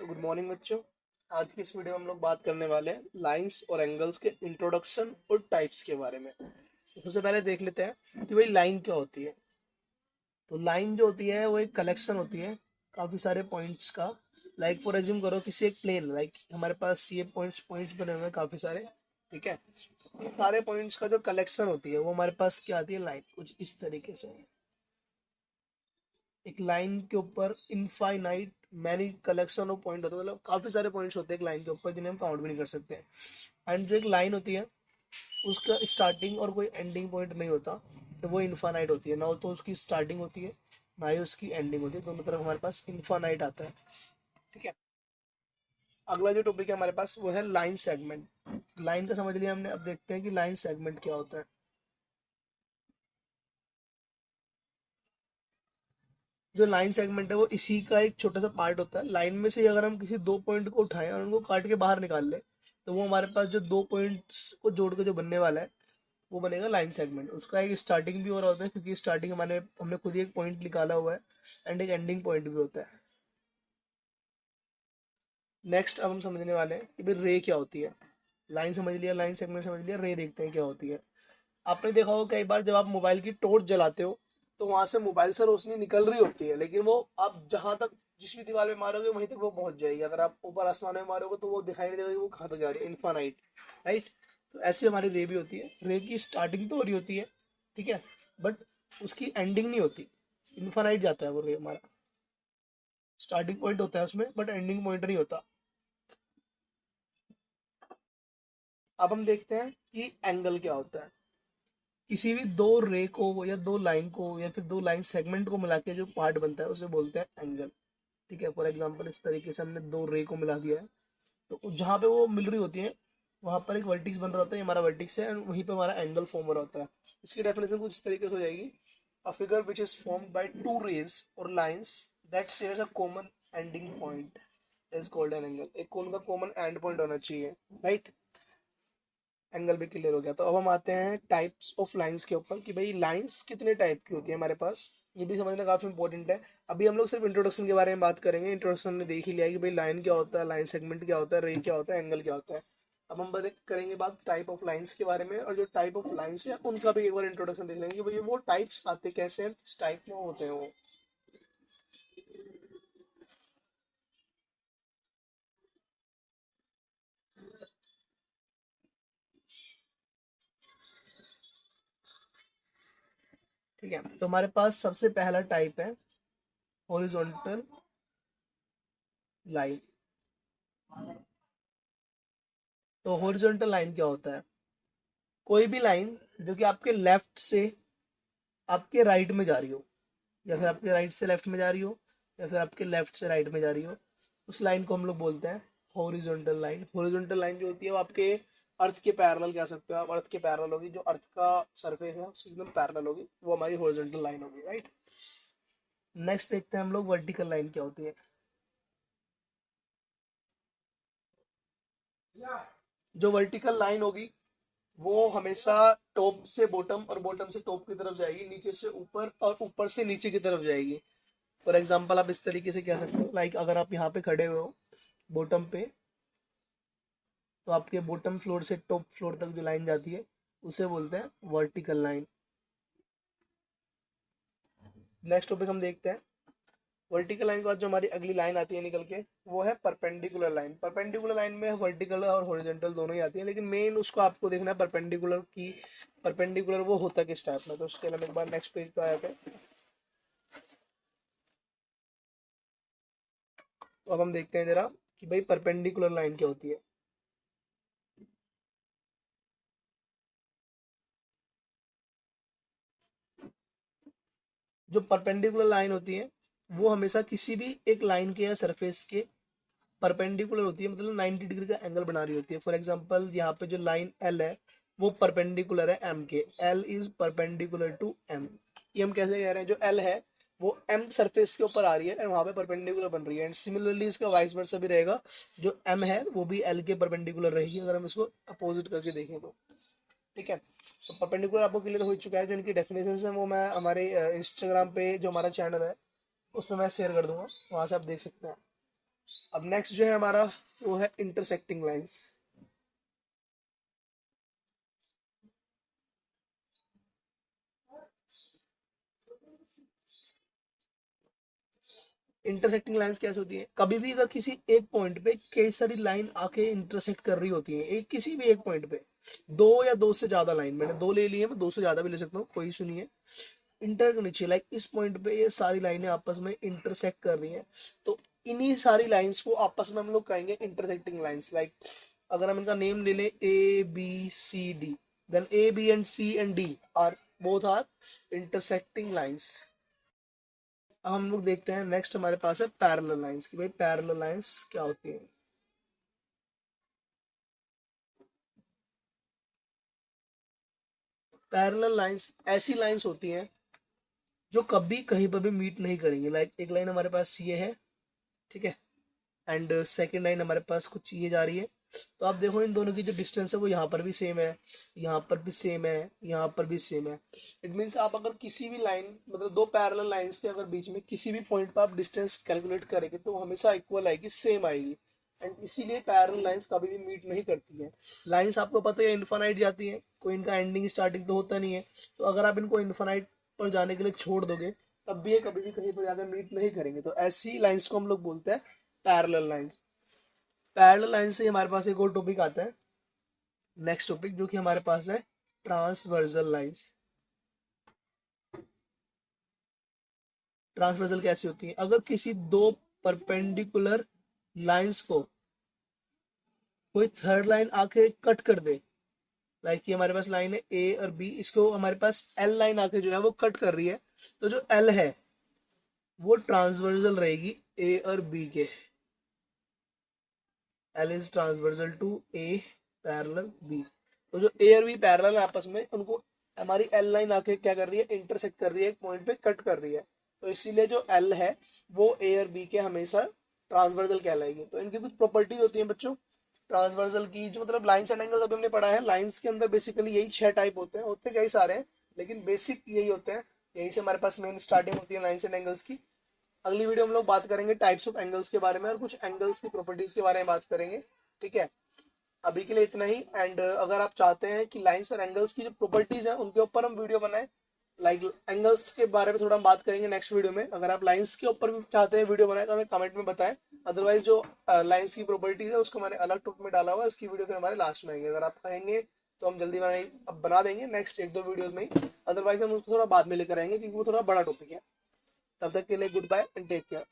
Good morning बच्चों। आज की इस वीडियो में हम लोग बात करने वाले हैं लाइंस और एंगल्स के इंट्रोडक्शन और टाइप्स के बारे में। तो सबसे पहले देख लेते हैं कि भाई लाइन क्या होती है। तो लाइन जो होती है वो एक कलेक्शन होती है काफ़ी सारे पॉइंट्स का। लाइक फॉर एज्यूम करो किसी एक प्लेन, लाइक हमारे पास ये पॉइंट्स पॉइंट्स बने हुए हैं काफ़ी सारे, ठीक है। ये सारे पॉइंट्स का जो कलेक्शन होती है वो हमारे पास क्या आती है, लाइन कुछ इस तरीके से। एक लाइन के ऊपर infinite many collection of point होते हैं, मतलब काफी सारे पॉइंट्स होते हैं एक लाइन के ऊपर जिन्हें हम काउंट भी नहीं कर सकते हैं। एंड जो एक लाइन होती है उसका स्टार्टिंग और कोई एंडिंग पॉइंट नहीं होता, तो वो इनफाइनाइट होती है। ना तो उसकी स्टार्टिंग होती है ना ही उसकी एंडिंग होती है, दोनों तरफ हमारे पास इनफाइनाइट आता है, ठीक है। अगला जो टॉपिक है हमारे पास वो है लाइन सेगमेंट। लाइन का समझ लिया हमने, अब देखते हैं कि लाइन सेगमेंट क्या होता है। जो लाइन सेगमेंट है वो इसी का एक छोटा सा पार्ट होता है। लाइन में से अगर हम किसी दो पॉइंट को उठाएं और उनको काट के बाहर निकाल लें, तो वो हमारे पास जो दो पॉइंट्स को जोड़ के जो बनने वाला है वो बनेगा लाइन सेगमेंट। उसका एक स्टार्टिंग भी हो रहा होता है, क्योंकि स्टार्टिंग हमारे हमने खुद ही एक पॉइंट निकाला हुआ है, एंड एक एंडिंग पॉइंट भी होता है। नेक्स्ट अब हम समझने वाले हैं कि भाई रे क्या होती है। लाइन समझ लिया, लाइन सेगमेंट समझ लिया, रे देखते हैं क्या होती है। आपने देखा होगा कई बार जब आप मोबाइल की टॉर्च जलाते हो तो वहां से मोबाइल से रोशनी निकल रही होती है, लेकिन वो आप जहां तक जिस भी दीवार में मारोगे वहीं तक वो पहुंच जाएगी। अगर आप ऊपर आसमान में मारोगे तो वो दिखाई नहीं देगा कि वो कहाँ तक जा रही है, इनफानाइट, राइट। तो ऐसी हमारी रे भी होती है। रे की स्टार्टिंग तो हो रही होती है, ठीक है, बट उसकी एंडिंग नहीं होती। इनफानाइट जाता है वो रे हमारा, स्टार्टिंग पॉइंट होता है उसमें बट एंडिंग पॉइंट नहीं होता। अब हम देखते हैं कि एंगल क्या होता है। किसी भी दो रे को या दो लाइन को या फिर दो लाइन सेगमेंट को मिला के जो पार्ट बनता है उसे बोलते हैं एंगल, ठीक है। फॉर एग्जांपल इस तरीके से हमने दो रे को मिला दिया है, तो जहाँ पे वो मिल रही होती है वहां पर एक वर्टिक्स बन रहा होता है, ये हमारा वर्टिक्स है, एंड वहीं पे हमारा एंगल फॉर्म हो रहा होता है। इसकी डेफिनेशन कुछ इस तरीके से हो जाएगी, a figure which is formed by two rays और lines that shares a common ending point is called an angle. एक कोन का कॉमन एंड पॉइंट होना चाहिए, राइट। एंगल भी क्लियर हो गया। तो अब हम आते हैं टाइप्स ऑफ लाइंस के ऊपर कि भाई लाइंस कितने टाइप की होती है हमारे पास, ये भी समझना काफी इंपॉर्टेंट है। अभी हम लोग सिर्फ इंट्रोडक्शन के बारे में बात करेंगे। इंट्रोडक्शन में देख ही लिया कि भाई लाइन क्या होता है, लाइन सेगमेंट क्या होता है, रे क्या होता है, एंगल क्या होता है। अब हम करेंगे बात टाइप ऑफ लाइंस के बारे में, और जो टाइप ऑफ लाइंस है उनका भी एक बार इंट्रोडक्शन देख लेंगे कि भाई वो टाइप्स आते कैसे हैं, किस टाइप में होते हैं वो। ठीक है, तो हमारे पास सबसे पहला टाइप है हॉरिजॉन्टल लाइन। तो हॉरिजॉन्टल लाइन क्या होता है, कोई भी लाइन जो कि आपके लेफ्ट से आपके राइट में जा रही हो, या फिर आपके राइट से लेफ्ट में जा रही हो, या फिर आपके लेफ्ट से राइट में जा रही हो, उस लाइन को हम लोग बोलते हैं हॉरिजॉन्टल लाइन। हॉरिजॉन्टल लाइन जो होती है वो आपके अर्थ के पैरेलल कह सकते हो आप, अर्थ के पैरेलल होगी, जो अर्थ का सरफेस है उससे एकदम पैरेलल होगी, वो हमारी हॉरिजॉन्टल लाइन होगी, राइट। नेक्स्ट देखते हैं हम लोग वर्टिकल लाइन क्या होती है। जो वर्टिकल लाइन होगी वो हमेशा टॉप से बॉटम और बॉटम से टॉप की तरफ जाएगी, नीचे से ऊपर और ऊपर से नीचे की तरफ जाएगी। फॉर एग्जाम्पल आप इस तरीके से कह सकते हो, लाइक अगर आप यहाँ पे खड़े हुए हो बॉटम पे, तो आपके बॉटम फ्लोर से टॉप फ्लोर तक जो लाइन जाती है उसे बोलते हैं वर्टिकल लाइन। नेक्स्ट टॉपिक हम देखते हैं। वर्टिकल लाइन के बाद जो हमारी अगली लाइन आती है निकल के, वो है परपेंडिकुलर लाइन। परपेंडिकुलर लाइन में वर्टिकल और हॉरिजॉन्टल दोनों ही आती है, लेकिन मेन उसको आपको देखना है परपेंडिकुलर की, परपेंडिकुलर वो होता किस टाइप में। तो उसके लिए हम एक बार नेक्स्ट पेज पे आए थे। तो अब हम देखते हैं जरा कि भाई परपेंडिकुलर लाइन क्या होती है। जो परपेंडिकुलर लाइन होती है वो हमेशा किसी भी एक लाइन के या सरफेस के परपेंडिकुलर होती है, मतलब 90 डिग्री का एंगल बना रही होती है। फॉर एग्जांपल यहाँ पे जो लाइन एल है वो परपेंडिकुलर है एम के, L is perpendicular to M. ये हम कैसे कह रहे हैं, जो एल है वो एम सरफेस के ऊपर आ रही है एंड वहां पे परपेंडिकुलर बन रही है, एंड सिमिलरली इसका वाइस वर्सा भी रहेगा, जो एम है वो भी एल के परपेंडिकुलर रहेगी अगर हम इसको अपोजिट करके देखें तो, ठीक है। तो परपेंडिकुलर आपको क्लियर हो चुका है। जो इनकी डेफिनेशन है वो मैं हमारे इंस्टाग्राम पे जो हमारा चैनल है उसमें मैं शेयर कर दूंगा, वहां से आप देख सकते हैं। अब नेक्स्ट जो है हमारा वो है इंटरसेक्टिंग लाइंस। इंटरसेक्टिंग लाइंस कैसे होती है, कभी भी अगर किसी एक पॉइंट पे कई सारी लाइन आके इंटरसेक्ट कर रही होती है, एक किसी भी एक पॉइंट पे, दो या दो से ज्यादा लाइन, मैंने दो ले ली है, मैं दो से ज्यादा भी ले सकता हूँ, कोई इशू नहीं है। इंटर करनी चाहिए, लाइक इस पॉइंट पे ये सारी लाइनें आपस में इंटरसेक्ट कर रही हैं, तो इन्हीं सारी लाइंस को आपस में हम लोग कहेंगे इंटरसेक्टिंग लाइंस। लाइक अगर हम इनका नेम ले लें A B C D, then A B and C and D are both are intersecting lines. अब हम लोग देखते हैं नेक्स्ट हमारे पास है पैरेलल लाइंस, कि भाई पैरेलल लाइंस क्या होती है। पैरेलल लाइंस ऐसी लाइंस होती हैं जो कभी कहीं पर भी मीट नहीं करेंगे। लाइक एक लाइन हमारे पास ये है, ठीक है, एंड सेकेंड लाइन हमारे पास कुछ ये जा रही है, तो आप देखो इन दोनों की जो डिस्टेंस है वो यहाँ पर भी सेम है, यहाँ पर भी सेम है, यहाँ पर भी सेम है। इट मीन्स आप अगर किसी भी लाइन, मतलब दो पैरेलल लाइंस के अगर बीच में किसी भी पॉइंट पर आप डिस्टेंस कैलकुलेट करेंगे तो हमेशा इक्वल आएगी, सेम आएगी, एंड इसीलिए पैरेलल लाइंस कभी भी मीट नहीं करती है। लाइंस आपको पता है इन्फानाइट जाती है, कोई इनका एंडिंग स्टार्टिंग तो होता नहीं है, तो अगर आप इनको इन्फानाइट पर जाने के लिए छोड़ दोगे तब भी ये कभी भी कहीं पर जाकर मीट नहीं करेंगे, तो ऐसी लाइंस को हम लोग बोलते हैं पैरेलल लाइंस। पैरेलल लाइन से हमारे पास एक और टॉपिक आता है, नेक्स्ट टॉपिक, जो कि हमारे पास है ट्रांसवर्सल लाइंस। ट्रांसवर्सल कैसी होती है, अगर किसी दो परपेंडिकुलर लाइंस को कोई थर्ड लाइन आके कट कर दे, लाइक ये हमारे पास लाइन है ए और बी, इसको हमारे पास एल लाइन आके जो है वो कट कर रही है, तो जो एल है वो ट्रांसवर्सल रहेगी ए और बी के। L is transversal to A parallel B, तो जो ए और बी पैरेलल है आपस में, उनको हमारी एल लाइन आके क्या कर रही है, इंटरसेक्ट कर रही है, एक पॉइंट पे कट कर रही है, तो इसीलिए जो एल है वो ए और बी के हमेशा ट्रांसवर्सल कहलाएगी। तो इनकी कुछ प्रॉपर्टीज होती हैं बच्चों ट्रांसवर्सल की, जो मतलब लाइन्स एंड एंगल्स अभी हमने पढ़ा है, लाइन्स के अंदर बेसिकली यही 6 टाइप होते हैं, होते कई सारे हैं लेकिन बेसिक यही होते हैं, यही से हमारे पास मेन स्टार्टिंग होती है लाइन्स एंड एंगल्स की। अगली वीडियो हम लोग बात करेंगे टाइप्स ऑफ एंगल्स के बारे में और कुछ एंगल्स की प्रॉपर्टीज के बारे में बात करेंगे, ठीक है। अभी के लिए इतना ही, एंड अगर आप चाहते हैं कि लाइंस और एंगल्स की जो प्रॉपर्टीज हैं उनके ऊपर हम वीडियो बनाएं, लाइक एंगल्स के बारे में थोड़ा हम बात करेंगे नेक्स्ट वीडियो में, अगर आप लाइंस के ऊपर भी चाहते हैं वीडियो बनाए तो हमें कमेंट में बताएं, अदरवाइज जो लाइंस की प्रॉपर्टीज है उसको मैंने अलग टॉपिक में डाला हुआ है, उसकी वीडियो फिर हमारे लास्ट में आएगी, अगर आप कहेंगे तो हम जल्दी बना देंगे नेक्स्ट एक दो वीडियोज में ही, अदरवाइज हम उसको थोड़ा बाद में लेकर आएंगे क्योंकि वो थोड़ा बड़ा टॉपिक है। तब तक के लिए good bye and take care.